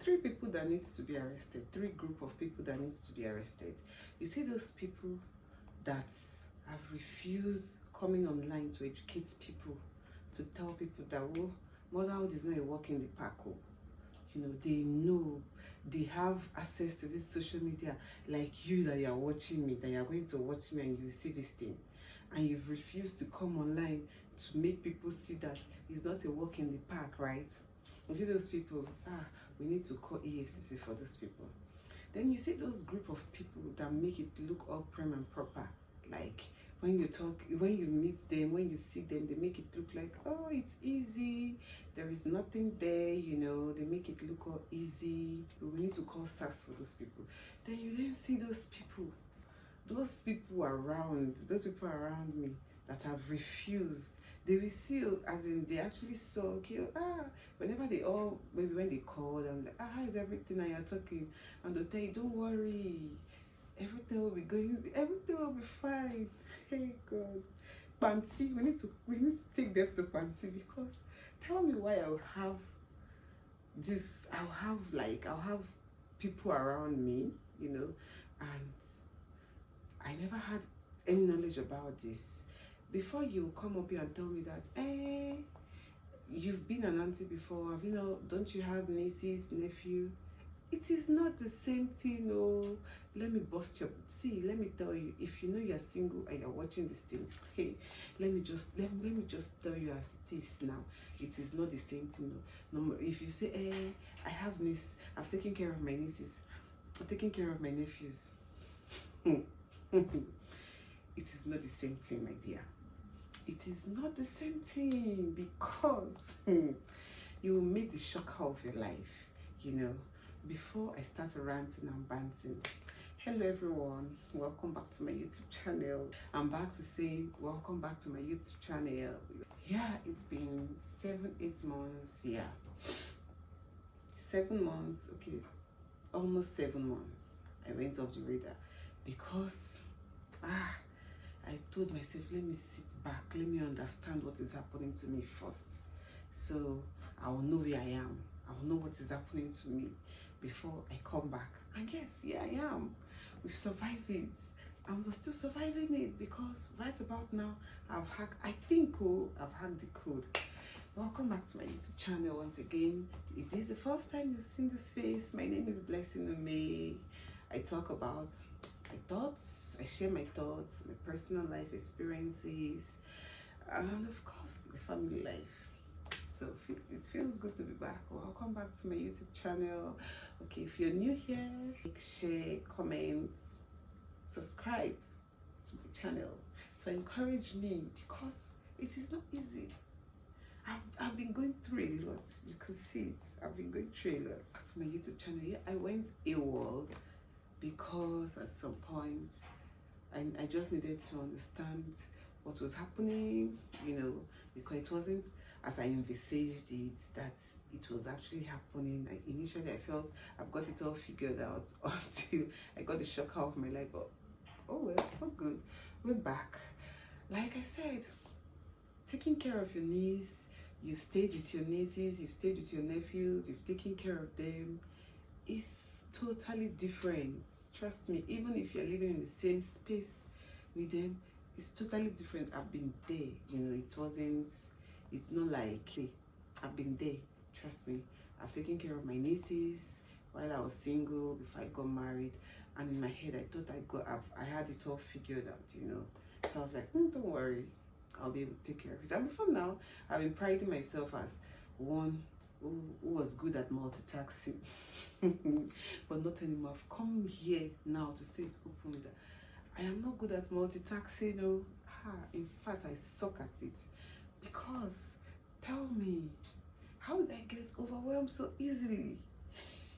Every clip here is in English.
three people that needs to be arrested, three group of people that needs to be arrested. You see those people that have refused coming online to educate people, to tell people that, oh, motherhood is not a walk in the park. Oh. You know, they have access to this social media, like you that you are watching me, that you are going to watch me and you see this thing. And you've refused to come online to make people see that it's not a walk in the park, right? You see those people, we need to call EFCC for those people. Then you see those group of people that make it look all prim and proper. Like when you talk, when you meet them, when you see them, they make it look like, oh, it's easy. There is nothing there, you know. They make it look all easy. We need to call SARS for those people. Then you then see those people around me that have refused. They will see, as in they actually saw, okay, whenever they all, maybe when they call, I'm like, how is everything? And you're talking, and they'll tell you, don't worry, everything will be going, everything will be fine. Hey God, Panty, we need to take them to Panty, because tell me why I'll have people around me, you know, and I never had any knowledge about this. Before you come up here and tell me that, you've been an auntie before, don't you have nieces, nephew? It is not the same thing. Oh, let me tell you, if you know you're single and you're watching this thing, hey, let me just tell you as it is now. It is not the same thing. No, if you say, I have niece, I've taken care of my nieces, I've taken care of my nephews. It is not the same thing, my dear. It is not the same thing, because you will meet the shocker of your life, you know. Before I start ranting and banting, hello everyone, welcome back to my YouTube channel. I'm back to say welcome back to my YouTube channel. Yeah, it's been 7-8 months. Yeah, 7 months. Okay, almost 7 months. I went off the radar because I told myself, let me sit back, let me understand what is happening to me first, so I will know where I am. I will know what is happening to me before I come back. And yes, here I am. We've survived it, and we're still surviving it, because right about now I've hacked the code. Welcome back to my YouTube channel once again. If this is the first time you've seen this face, my name is Blessing Ume. I talk about my thoughts, I share my thoughts, my personal life experiences, and of course my family life. So it feels good to be back. Welcome back to my YouTube channel. Okay, if you're new here, like, share, comment, subscribe to my channel to encourage me, because it is not easy. I've been going through a lot. You can see it. I've been going through a lot. Back to my YouTube channel. Yeah, I went AWOL because at some point I just needed to understand what was happening, you know, because it wasn't as I envisaged it, that it was actually happening. Initially I felt I've got it all figured out until I got the shock of my life. But oh well, we're good. We're back. Like I said, taking care of your niece, you've stayed with your nieces, you've stayed with your nephews, you've taken care of them, is totally different. Trust me, even if you're living in the same space with them, it's totally different. I've been there, you know. It's not like, I've been there, trust me. I've taken care of my nieces while I was single, before I got married, and in my head I thought I had it all figured out, you know. So I was like, don't worry, I'll be able to take care of it. And before now, I've been priding myself as one who was good at multitasking. But not anymore. I've come here now to say it openly that I am not good at multitasking. No. In fact, I suck at it. Because, tell me, how did I get overwhelmed so easily?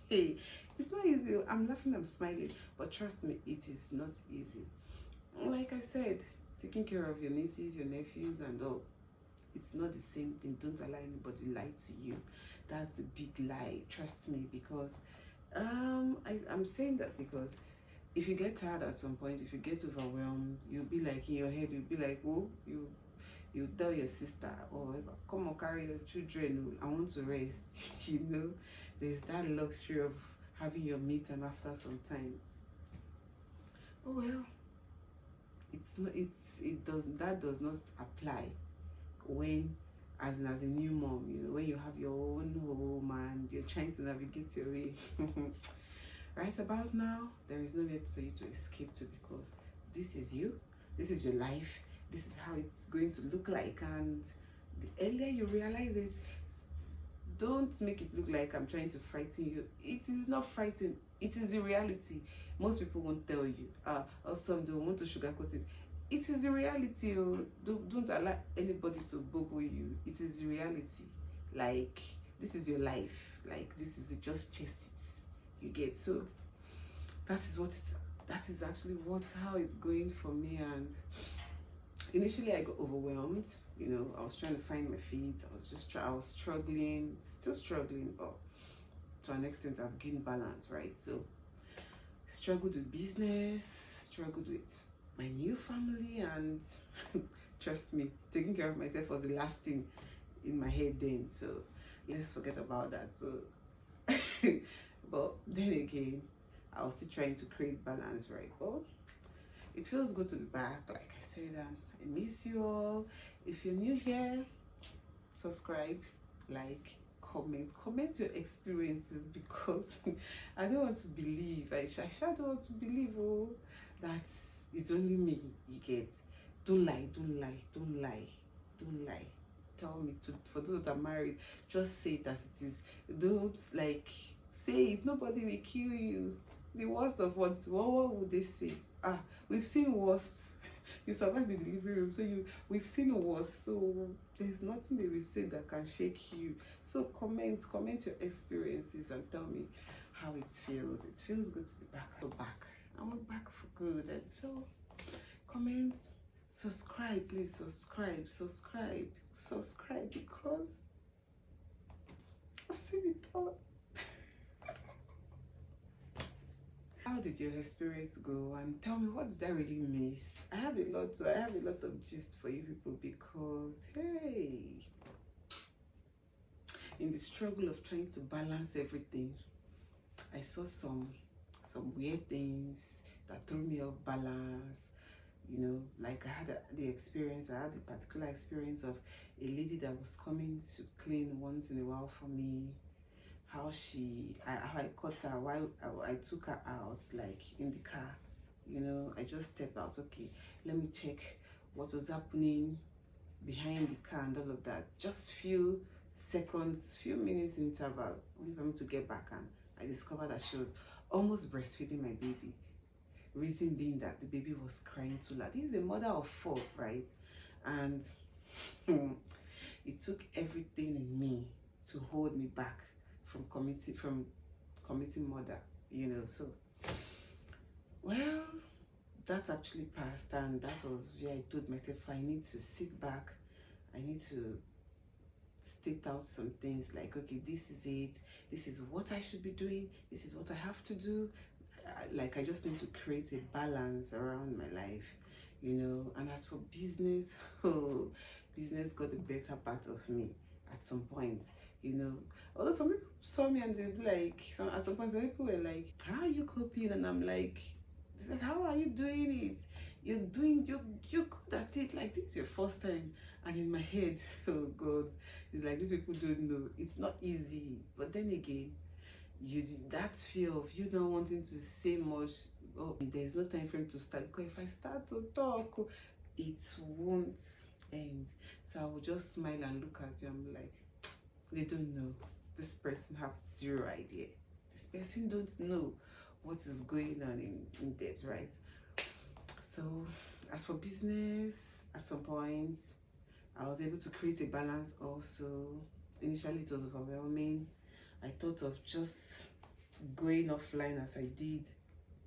Hey, it's not easy. I'm laughing, I'm smiling, but trust me, it is not easy. Like I said, taking care of your nieces, your nephews and all, it's not the same thing. Don't allow anybody lie to you. That's a big lie, trust me, because I'm saying that because if you get tired at some point, if you get overwhelmed, you'll be like, in your head, you'll be like, oh, you You tell your sister or whoever, come on, carry your children, I want to rest. You know, there's that luxury of having your me time after some time. Oh well, that does not apply when as a new mom, you know, when you have your own home and you're trying to navigate your way. Right about now, there is no way for you to escape to, because this is you, this is your life, this is how it's going to look like. And the earlier you realize it, don't make it look like I'm trying to frighten you. It is not frightening, it is the reality. Most people won't tell you, or some don't want to sugarcoat it. It is the reality. Oh, don't allow anybody to bubble you. It is the reality. Like, this is your life. Like, this is it. Just chest it. You get? So that is actually how it's going for me. And initially I got overwhelmed. You know, I was trying to find my feet. I was struggling, still struggling, but to an extent I've gained balance, right? So struggled with business, struggled with my new family, and trust me, taking care of myself was the last thing in my head then. So let's forget about that. So but then again, I was still trying to create balance, right? But it feels good to be back. Like I said, I miss you all. If you're new here, subscribe, like, comment your experiences, because I don't want to believe, I sure don't want to believe, oh, that it's only me. You get? Don't lie. Tell me. For those that are married, just say it as it is. Don't like say it. Nobody will kill you. The worst of what would they say? We've seen worse. You survived the delivery room, so we've seen worse. So there's nothing they will say that can shake you. So comment your experiences and tell me how it feels. It feels good to be back. I'm back for good. And so comment, subscribe, please subscribe, because I've seen it all. How did your experience go? And tell me, what did I really miss? I have a lot of gist for you people, because hey, in the struggle of trying to balance everything, I saw some weird things that threw me off balance. You know, like I had the particular experience of a lady that was coming to clean once in a while for me. How I caught her while I took her out, like in the car. You know, I just stepped out. Okay, let me check what was happening behind the car and all of that. Just few seconds, few minutes interval, only for me to get back, and I discovered that she was almost breastfeeding my baby. Reason being that the baby was crying too loud. This is a mother of 4, right? And it took everything in me to hold me back from committing murder, you know. So well, that actually passed, and that was where I told myself I need to sit back. I need to state out some things like, okay, this is it, this is what I should be doing, this is what I have to do. Like, I just need to create a balance around my life, you know. And as for business, oh, business got the better part of me at some point, you know. Although some people saw me and they be like, at some point some people were like, how are you coping? And I'm like, they said, how are you doing it? You're good at it. Like, this is your first time. And in my head, oh God, it's like, these people don't know. It's not easy. But then again, that fear of you not wanting to say much, oh, there's no time frame to start, because if I start to talk, it won't end. So I will just smile and look at you. I'm like, they don't know. This person have zero idea. This person don't know what is going on in depth, right? So as for business, at some point I was able to create a balance also. Initially it was overwhelming. I thought of just going offline as I did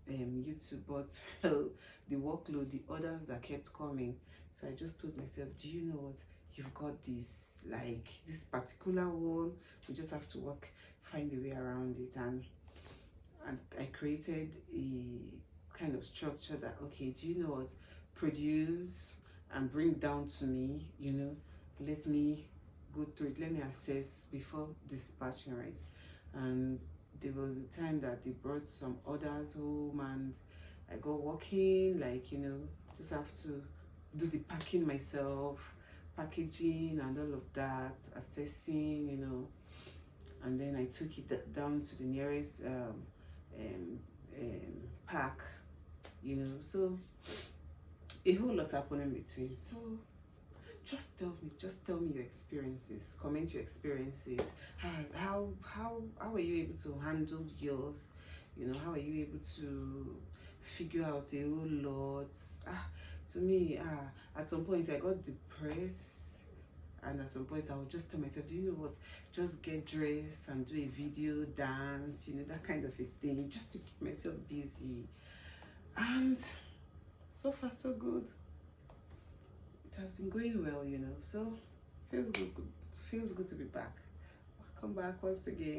YouTube, but the workload, the orders that kept coming. So I just told myself, do you know what? You've got this. Like, this particular one, we just have to find a way around it. And I created a kind of structure that, okay, do you know what? Produce, and bring down to me, you know. Let me go through it, let me assess before dispatching, right? And there was a time that they brought some orders home, and I got working, like, you know, just have to do the packing myself, packaging and all of that, assessing, you know. And then I took it down to the nearest um, park, you know. So a whole lot happened in between. So just tell me your experiences, comment your experiences. How are you able to handle yours? You know, how are you able to figure out a whole lot? To me, at some point I got depressed, and at some point I would just tell myself, do you know what, just get dressed and do a video dance, you know, that kind of a thing, just to keep myself busy. And so far so good. It has been going well, you know. So feels good to be back. Welcome back once again.